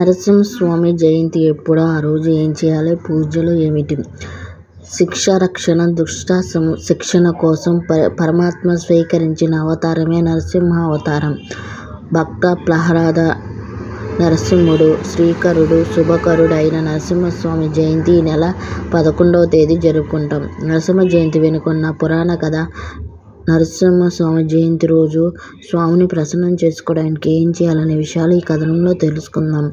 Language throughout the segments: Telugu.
నరసింహస్వామి జయంతి ఎప్పుడు? ఆ రోజు ఏం చేయాలి? పూజలు ఏమిటి? శిక్ష రక్షణ దుష్ట శిక్షణ కోసం పరమాత్మ స్వీకరించిన అవతారమే నరసింహ అవతారం. భక్త ప్రహ్లాద నరసింహుడు శ్రీకరుడు శుభకరుడు అయిన నరసింహస్వామి జయంతి ఈ నెల 11వ తేదీ జరుపుకుంటాం. నరసింహ జయంతి వెనుకున్న పురాణ కథ. నరసింహస్వామి జయంతి రోజు స్వామిని ప్రసన్నం చేసుకోవడానికి ఏం చేయాలనే విషయాలు ఈ కథనంలో తెలుసుకుందాం.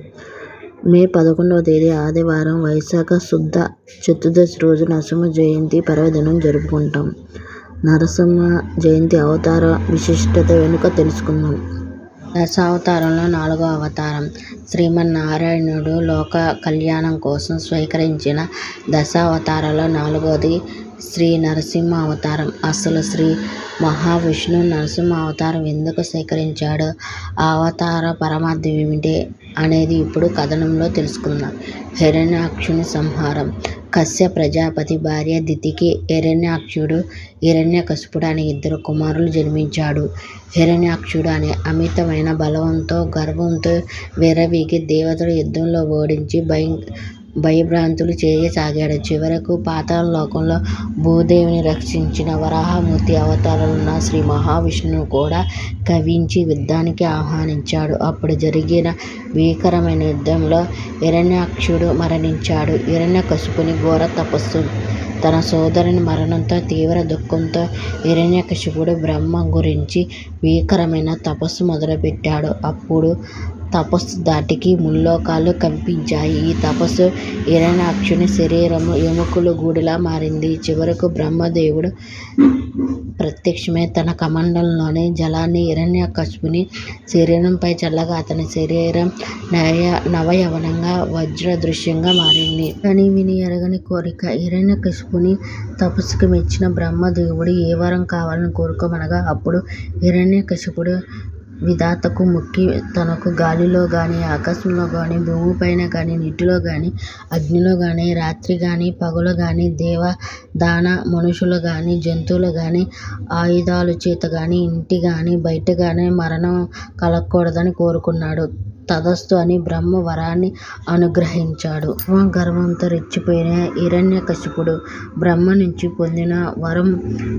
మే 11వ తేదీ ఆదివారం వైశాఖ శుద్ధ చతుర్దశి రోజు నరసింహ జయంతి పర్వదినం జరుపుకుంటాం. నరసింహ జయంతి అవతార విశిష్టత వెనుక తెలుసుకుందాం. దశావతారంలో 4వ అవతారం. శ్రీమన్నారాయణుడు లోక కళ్యాణం కోసం స్వీకరించిన దశావతారాల్లో 4వది శ్రీ నరసింహ అవతారం. అసలు శ్రీ మహావిష్ణువు నరసింహ అవతారం ఎందుకు స్వీకరించాడు? ఆ అవతార పరమార్థం ఏమిటి అనేది ఇప్పుడు కథనంలో తెలుసుకుందాం. హిరణ్యాక్షుని సంహారం. కశ్యప ప్రజాపతి భార్య దితికి హిరణ్యాక్షుడు, హిరణ్యకశిపుడు అనే 2 కుమారులు జన్మించాడు. హిరణ్యాక్షుడు అనే అమితమైన బలవంతో గర్వంతో విర్రవీగి దేవతలు యుద్ధంలో ఓడించి భయభ్రాంతులు చేయసాగాడు. చివరకు పాతాళ లోకంలో భూదేవిని రక్షించిన వరాహమూర్తి అవతారంలో శ్రీ మహావిష్ణువు కూడా కవ్వించి యుద్ధానికి ఆహ్వానించాడు. అప్పుడు జరిగిన భీకరమైన యుద్ధంలో హిరణ్యాక్షుడు మరణించాడు. హిరణ్యకశిపుని ఘోర తపస్సు. తన సోదరుని మరణంతో తీవ్ర దుఃఖంతో హిరణ్యకశిపుడు బ్రహ్మ గురించి భీకరమైన తపస్సు మొదలుపెట్టాడు. అప్పుడు తపస్సు ధాటికి ముల్లోకాలు కంపించాయి. ఈ తపస్సు హిరణ్యాక్షుని శరీరము ఎముకల గూడులా మారింది. చివరకు బ్రహ్మదేవుడు ప్రత్యక్షమై తన కమండలంలోని జలాన్ని హిరణ్యకశిపుని శరీరంపై చల్లగా అతని శరీరం నవయవనంగా వజ్రదృశ్యంగా మారింది. కని విని ఎరగని కోరిక. హిరణ్యకశిపుని తపస్సుకు మెచ్చిన బ్రహ్మదేవుడు ఏ వరం కావాలని కోరుకోమనగా అప్పుడు హిరణ్యకశిపుడు విధాతకు మొక్కి తనకు గాలిలో గాని, ఆకాశంలో గాని, భూమిపైన గాని, నీటిలో గాని, అగ్నిలో గాని, రాత్రి గాని, పగలు గాని, దేవ దాన మనుషులు గాని, జంతువులు గాని, ఆయుధాల చేత గాని, ఇంటి గాని, బయట గాని మరణం కలగకూడదని కోరుకున్నాడు. తథస్తు అని బ్రహ్మ వరాన్ని అనుగ్రహించాడు. గర్వంతో రెచ్చిపోయిన హిరణ్యకశిపుడు బ్రహ్మ నుంచి పొందిన వరం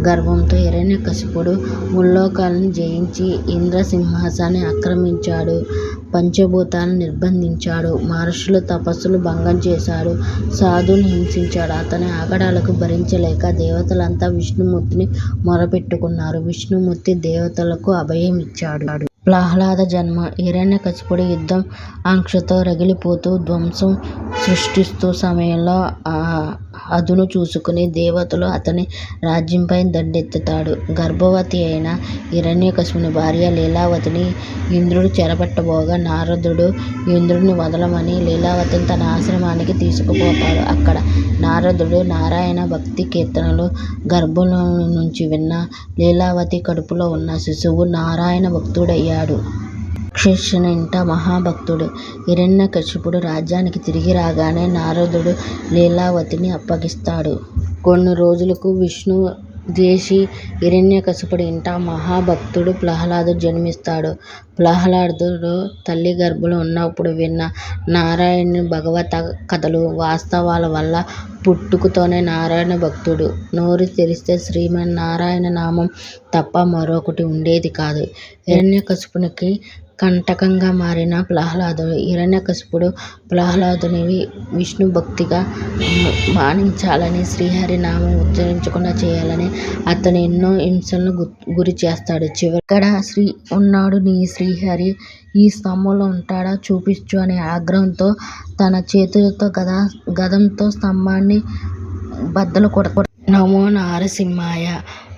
గర్వంతో హిరణ్యకశిపుడు ముల్లోకాలను జయించి ఇంద్రసింహాసనాన్ని ఆక్రమించాడు. పంచభూతాలను నిర్బంధించాడు. మహర్షుల తపస్సులు భంగం చేశాడు. సాధువులను హింసించాడు. అతని ఆగడాలకు భరించలేక దేవతలంతా విష్ణుమూర్తిని మొరపెట్టుకున్నారు. విష్ణుమూర్తి దేవతలకు అభయం ఇచ్చాడు. ప్రహ్లాద జన్మ. హిరణ్యకశిపుడు యుద్ధం ఆకాంక్షతో రగిలిపోతూ ధ్వంసం సృష్టిస్తూ సమయంలో అదును చూసుకుని దేవతలు అతని రాజ్యంపై దండెత్తుతాడు. గర్భవతి అయిన హిరణ్యకశిపుని భార్య లీలావతిని ఇంద్రుడు చెరపట్టబోగా నారదుడు ఇంద్రుడిని వదలమని లీలావతిని తన ఆశ్రమానికి తీసుకుపోతాడు. అక్కడ నారదుడు నారాయణ భక్తి కీర్తనలు గర్భంలో నుంచి విన్న లీలావతి కడుపులో ఉన్న శిశువు నారాయణ భక్తుడయ్యాడు. రాక్షసుని ఇంట మహాభక్తుడు. హిరణ్యకశిపుడు రాజ్యానికి తిరిగి రాగానే నారదుడు లీలావతిని అప్పగిస్తాడు. కొన్ని రోజులకు విష్ణు ద్వేషి హిరణ్యకశిపుడి ఇంట మహాభక్తుడు ప్రహ్లాదుడు జన్మిస్తాడు. ప్రహ్లాదుడు తల్లి గర్భంలో ఉన్నప్పుడు విన్న నారాయణుని భగవత కథలు వాస్తవాల వల్ల పుట్టుకతోనే నారాయణ భక్తుడు. నోరు తెరిస్తే శ్రీమన్నారాయణ నామం తప్ప మరొకటి ఉండేది కాదు. హిరణ్యకశిపునికి కంటకంగా మారిన ప్రహ్లాదుడు. హిరణ్యకశిపుడు ప్రహ్లాదుని విష్ణు భక్తిగా మానించాలని, శ్రీహరి నామం ఉచ్చరించకుండా చేయాలని అతను ఎన్నో హింసలకు గురి చేస్తాడు. చివరిక్కడ శ్రీ ఉన్నాడు నీ శ్రీహరి ఈ స్తంభంలో ఉంటాడా చూపించు అనే ఆగ్రహంతో తన చేతులతో గదంతో స్తంభాన్ని బద్దలు కొడతాడు. నమో నారసింహాయ.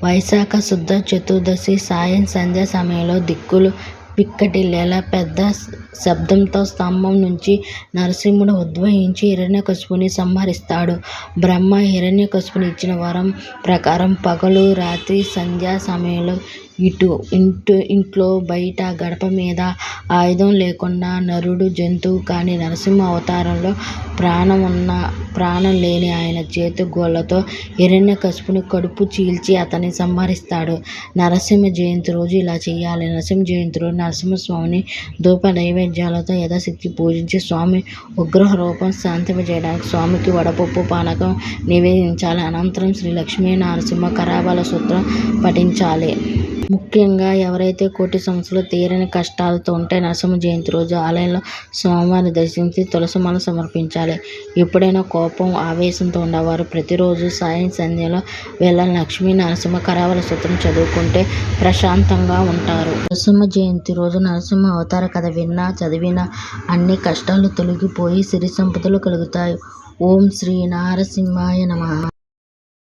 వైశాఖ శుద్ధ చతుర్దశి సాయం సంధ్య సమయంలో దిక్కులు పిక్కటిల్లేలా పెద్ద శబ్దంతో స్తంభం నుంచి నరసింహుడు ఉద్భవించి హిరణ్యకశిపుని సంహరిస్తాడు. బ్రహ్మ హిరణ్యకశిపుని ఇచ్చిన వరం ప్రకారం పగలు రాత్రి సంధ్యా సమయంలో ఇంట్లో బయట గడప మీద ఆయుధం లేకుండా నరుడు జంతువు కాని నరసింహ అవతారంలో ప్రాణం లేని ఆయన చేతి గోళ్లతో హిరణ్యకశిపుని కడుపు చీల్చి అతన్ని సంహరిస్తాడు. నరసింహ జయంతి రోజు ఇలా చేయాలి. నరసింహ జయంతి రోజు నరసింహస్వామిని ధూప నైవేద్యాలతో యథాశక్తి పూజించి స్వామి ఉగ్రహ రూపం శాంతింపజేయడానికి స్వామికి వడపప్పు పానకం నివేదించాలి. అనంతరం శ్రీ లక్ష్మీ నరసింహ కరబల సూత్రం పఠించాలి. ముఖ్యంగా ఎవరైతే కోటి సంవత్సరాలు తీరని కష్టాలతో ఉంటే నరసింహ జయంతి రోజు ఆలయంలో స్వామివారిని దర్శించి తులసిమాల సమర్పించాలి. ఎప్పుడైనా కోపం ఆవేశంతో ఉండేవారు ప్రతిరోజు సాయం సంధ్యలో వేళ లక్ష్మీ నరసింహ కరబల సూత్రం చదువుకుంటే ప్రశాంతంగా ఉంటారు. నరసింహ జయంతి రోజు నరసింహ అవతార కథ విన్నా చదివినా అన్ని కష్టాలు తొలగిపోయి సిరి సంపదలు కలుగుతాయి. ఓం శ్రీ నరసింహాయ నమః.